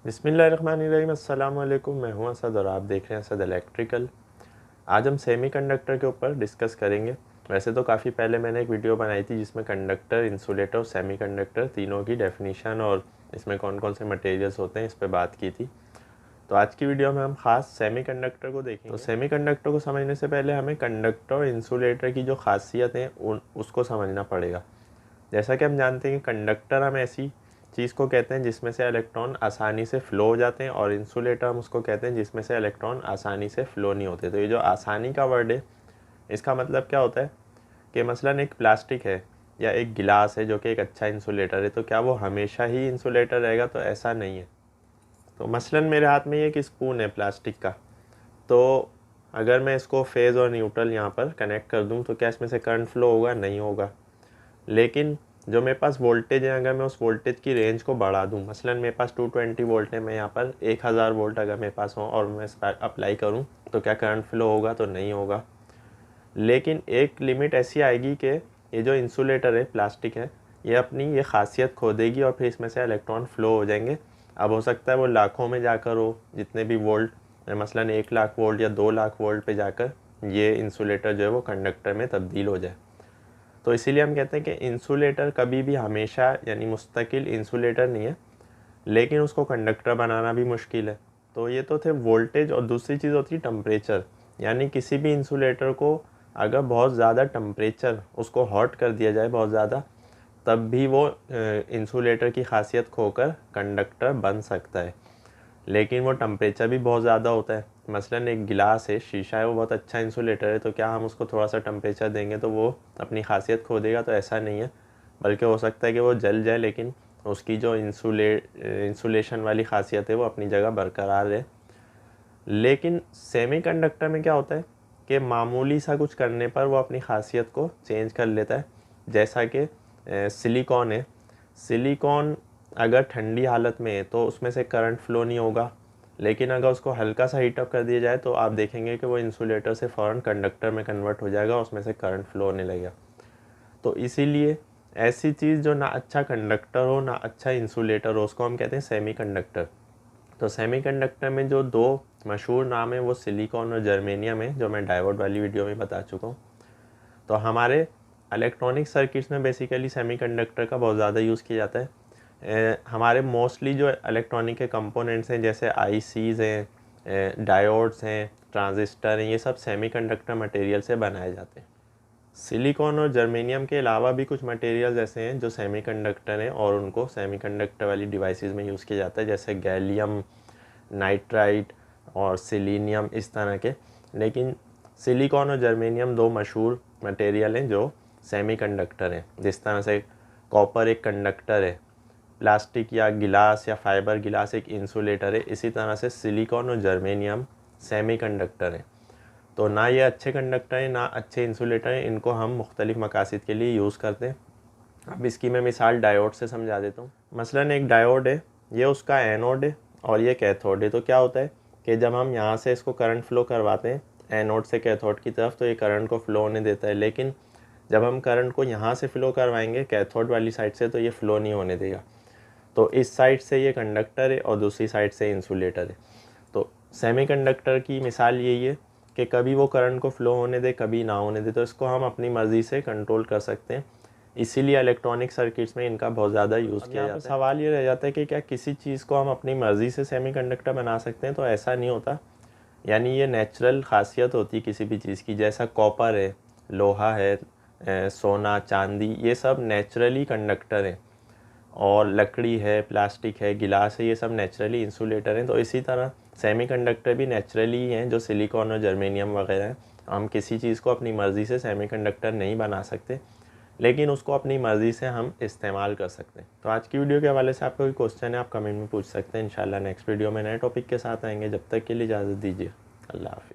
बिस्मिल्लाहिर्रहमानिर्रहीम, अस्सलाम वालेकुम। मैं हूं असद और आप देख रहे हैं असद इलेक्ट्रिकल। आज हम सेमीकंडक्टर के ऊपर डिस्कस करेंगे। वैसे तो काफ़ी पहले मैंने एक वीडियो बनाई थी जिसमें कंडक्टर, इंसुलेटर और सेमीकंडक्टर तीनों की डेफिनेशन और इसमें कौन कौन से मटेरियल्स होते हैं इस पर बात की थी। तो आज की वीडियो में हम खास सेमीकंडक्टर को देखेंगे। तो सेमीकंडक्टर को समझने से पहले हमें कंडक्टर और इंसुलेटर की जो खासियत है उसको समझना पड़ेगा। जैसा कि हम जानते हैं कि कंडक्टर हम ऐसी चीज़ को कहते हैं जिसमें से इलेक्ट्रॉन आसानी से फ़्लो हो जाते हैं, और इंसुलेटर हम उसको कहते हैं जिसमें से इलेक्ट्रॉन आसानी से फ़्लो नहीं होते। तो ये जो आसानी का वर्ड है, इसका मतलब क्या होता है कि मसलन एक प्लास्टिक है या एक गिलास है जो कि एक अच्छा इंसुलेटर है, तो क्या वो हमेशा ही इंसुलेटर रहेगा? तो ऐसा नहीं है। तो मसलन मेरे हाथ में ये एक स्पून है प्लास्टिक का, तो अगर मैं इसको फेज़ और न्यूट्रल यहाँ पर कनेक्ट कर दूँ तो क्या इसमें से करंट फ़्लो होगा? नहीं होगा। लेकिन जो मेरे पास वोल्टेज है, अगर मैं उस वोल्टेज की रेंज को बढ़ा दूं, मसलन मेरे पास 220 वोल्ट है, मैं यहाँ पर 1000 वोल्ट अगर मेरे पास हो और मैं अप्लाई करूं, तो क्या करंट फ्लो होगा? तो नहीं होगा। लेकिन एक लिमिट ऐसी आएगी कि ये जो इंसुलेटर है, प्लास्टिक है, ये अपनी ये खासियत खो देगी और फिर इसमें से इलेक्ट्रॉन फ्लो हो जाएंगे। अब हो सकता है वो लाखों में जाकर हो, जितने भी वोल्ट, मसलन 1 लाख वोल्ट या 2 लाख वोल्ट पे जाकर ये इंसुलेटर जो है वो कंडक्टर में तब्दील हो जाए। तो इसीलिए हम कहते हैं कि इंसुलेटर कभी भी हमेशा यानी मुस्तकिल इंसुलेटर नहीं है, लेकिन उसको कंडक्टर बनाना भी मुश्किल है। तो ये तो थे वोल्टेज, और दूसरी चीज़ होती है टेम्परेचर। यानी किसी भी इंसुलेटर को अगर बहुत ज़्यादा टेम्परेचर उसको हॉट कर दिया जाए बहुत ज़्यादा, तब भी वो इंसुलेटर की खासियत खोकर कंडक्टर बन सकता है। लेकिन वो टेम्परेचर भी बहुत ज़्यादा होता है। मसलन एक गिलास है, शीशा है, वो बहुत अच्छा इंसुलेटर है, तो क्या हम उसको थोड़ा सा टेम्परेचर देंगे तो वो अपनी खासियत खो देगा? तो ऐसा नहीं है। बल्कि हो सकता है कि वो जल जाए, लेकिन उसकी जो इंसुलेशन वाली खासियत है वो अपनी जगह बरकरार है। लेकिन सेमीकंडक्टर में क्या होता है कि मामूली सा कुछ करने पर वो अपनी खासियत को चेंज कर लेता है। जैसा कि सिलिकॉन है, सिलिकॉन अगर ठंडी हालत में है तो उसमें से करंट फ्लो नहीं होगा, लेकिन अगर उसको हल्का सा हीटअप कर दिया जाए तो आप देखेंगे कि वो इंसुलेटर से फ़ौरन कंडक्टर में कन्वर्ट हो जाएगा, उसमें से करंट फ्लो होने लगेगा। तो इसीलिए ऐसी चीज़ जो ना अच्छा कंडक्टर हो ना अच्छा इंसुलेटर हो, उसको हम कहते हैं सेमीकंडक्टर। तो सेमीकंडक्टर में जो दो मशहूर नाम है वो सिलिकॉन और जर्मेनियम है, जो मैं डायोड वाली वीडियो में बता चुका हूँ। तो हमारे इलेक्ट्रॉनिक सर्किट्स में बेसिकली सेमीकंडक्टर का बहुत ज़्यादा यूज़ किया जाता है। हमारे मोस्टली जो इलेक्ट्रॉनिक के कंपोनेंट्स हैं, जैसे आईसीज़ हैं, डायोड्स हैं, ट्रांजिस्टर हैं, ये सब सेमीकंडक्टर मटेरियल से बनाए जाते हैं। सिलिकॉन और जर्मेनियम के अलावा भी कुछ मटेरियल्स ऐसे हैं जो सेमीकंडक्टर हैं और उनको सेमीकंडक्टर वाली डिवाइसेस में यूज़ किया जाता है, जैसे गैलियम नाइट्राइड और सिलीनियम, इस तरह के। लेकिन सिलिकॉन और जर्मेनियम दो मशहूर मटेरियल हैं जो सेमीकंडक्टर हैं। जिस तरह से कॉपर एक कंडक्टर है, प्लास्टिक या गिलास या फाइबर गिलास एक इंसुलेटर है, इसी तरह से सिलिकॉन और जर्मेनियम सेमीकंडक्टर हैं। तो ना ये अच्छे कंडक्टर हैं ना अच्छे इंसुलेटर हैं, इनको हम मुख्तलिफ़ मकासद के लिए यूज़ करते हैं। अब इसकी मैं मिसाल डायोड से समझा देता हूँ। मसलन एक डायोड है, ये उसका एनोड है और ये कैथोड है। तो क्या होता है कि जब हम यहाँ से इसको करंट फ्लो करवाते हैं एनोड से कैथोड की तरफ, तो ये करंट को फ्लो होने देता है। लेकिन जब हम करंट को यहाँ से फ़्लो करवाएंगे कैथोड वाली साइड से, तो ये फ़्लो नहीं होने देगा। तो इस साइड से ये कंडक्टर है और दूसरी साइड से इंसुलेटर है। तो सेमीकंडक्टर की मिसाल यही है कि कभी वो करंट को फ़्लो होने दे, कभी ना होने दे, तो इसको हम अपनी मर्ज़ी से कंट्रोल कर सकते हैं। इसीलिए इलेक्ट्रॉनिक सर्किट्स में इनका बहुत ज़्यादा यूज़ किया जाता है। सवाल ये रह जाता है कि क्या किसी चीज़ को हम अपनी मर्ज़ी से सेमीकंडक्टर बना सकते हैं? तो ऐसा नहीं होता। यानी ये नेचुरल खासियत होती है किसी भी चीज़ की। जैसा कॉपर है, लोहा है, सोना, चांदी, ये सब नेचुरली कंडक्टर हैं, और लकड़ी है, प्लास्टिक है, गिलास है, ये सब नेचुरली इंसुलेटर हैं। तो इसी तरह सेमीकंडक्टर भी नेचुरली ही हैं, जो सिलिकॉन और जर्मेनियम वगैरह हैं। हम किसी चीज़ को अपनी मर्ज़ी से सेमीकंडक्टर नहीं बना सकते, लेकिन उसको अपनी मर्ज़ी से हम इस्तेमाल कर सकते हैं। तो आज की वीडियो के हवाले से आपका कोई क्वेश्चन है, आप कमेंट में पूछ सकते हैं। इंशाल्लाह नेक्स्ट वीडियो में नए टॉपिक के साथ आएंगे। जब तक के लिए इजाज़त दीजिए। अल्लाह हाफ़िज़।